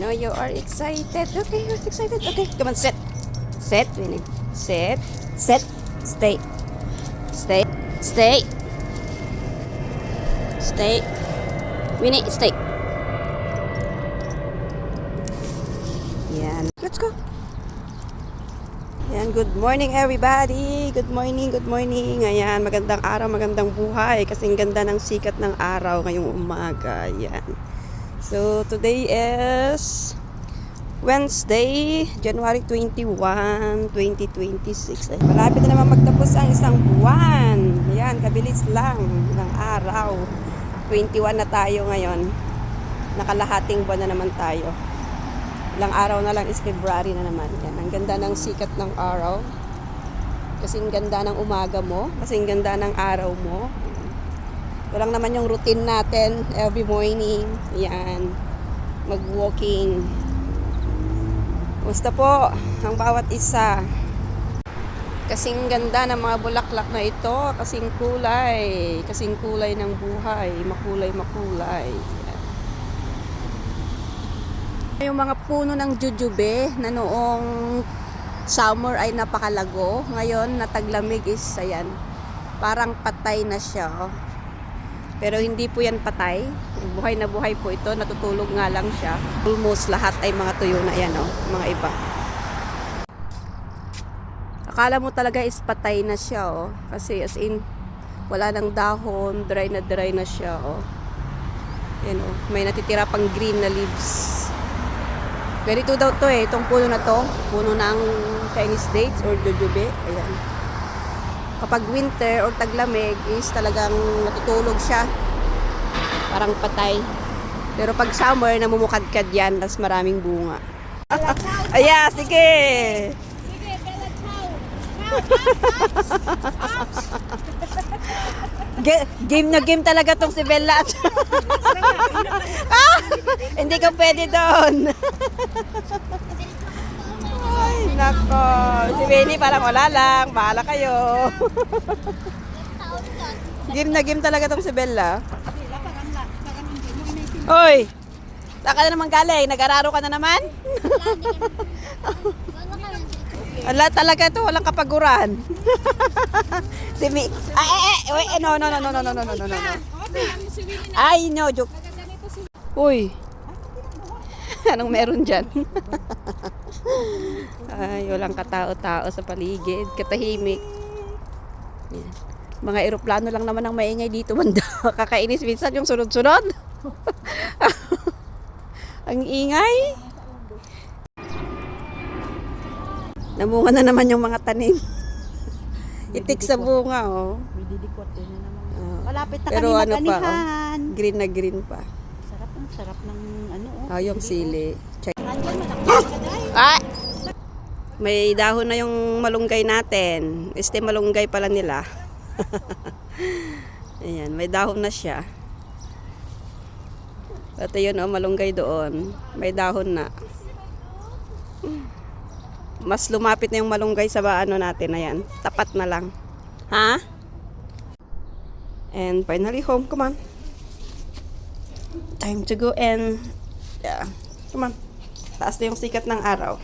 know you are excited. Okay, you're excited. Okay, come on, sit. Sit, Winnie. Sit. Sit. Stay. Stay. Stay. Stay. Winnie, stay. Yan. Let's go. Yan, good morning everybody. Good morning, good morning. Ayan, magandang araw, magandang buhay. Kasing ganda ng sikat ng araw ngayong umaga. Yan. So, today is Wednesday, January 21, 2026. Ay, malapit na naman magtapos ang isang buwan. Ayan, kabilis lang ng araw. 21 na tayo ngayon. Nakalahating buwan na naman tayo. Ilang araw na lang is February na naman. Yan, ang ganda ng sikat ng araw. Kasing ganda ng umaga mo. Kasing ganda ng araw mo. Ito lang naman yung routine natin every morning. Yan. Mag-walking. Musta po ang bawat isa. Kasing ganda ng mga bulaklak na ito. Kasing kulay. Kasing kulay ng buhay. Makulay. Yung mga puno ng jujube na noong summer ay napakalago. Ngayon, nataglamig is, ayan, parang patay na siya. Oh. Pero hindi po yan patay. Buhay na buhay po ito. Natutulog nga lang siya. Almost lahat ay mga tuyo na yan, oh, mga iba. Akala mo talaga is patay na siya, oh. Kasi as in, wala nang dahon, dry na siya, oh. Yan, oh. May natitira pang green na leaves. Ganito daw to eh, itong puno na to, puno ng Chinese dates or jujube. Ayan. Kapag winter or taglamig is talagang natutulog siya. Parang patay. Pero pag summer, namumukadkad yan, tas maraming bunga. Ayan, sige! Sige, Bella, ciao! Game na game talaga tong si Bella. Hindi ka pwede doon. Ay, nako. Si Benny parang wala lang. Bahala kayo. Game na game talaga tong si Bella. Hoy! Saan ka na naman galing? Nag-araro ka na naman? Wala talaga to, walang kapaguran. Si Mi... No. Ay, no, joke. Uy. Anong meron dyan? Ay, walang katao-tao sa paligid. Katahimik. Yan. Mga eroplano lang naman ang maingay dito. Kakainis minsan yung sunod-sunod. Ang ingay. Namunga na naman yung mga tanim. Itik sa bunga, oh. May didikot din na naman. Malapit na Pero kami ano pa, mag-anihan. oh, green na green pa. Sarap ng ano, oh. Ah, yung sili. Check. Nandyan, malaki. Ah! May dahon na yung malunggay natin. Este malunggay pala nila. Ayan, may dahon na siya. At yun, oh, malunggay doon. May dahon na. Mas lumapit na yung malunggay sa ano natin. Ayan, tapat na lang. Ha? And finally home. Come on. Time to go and yeah. Come on. Taas na yung sikat ng araw.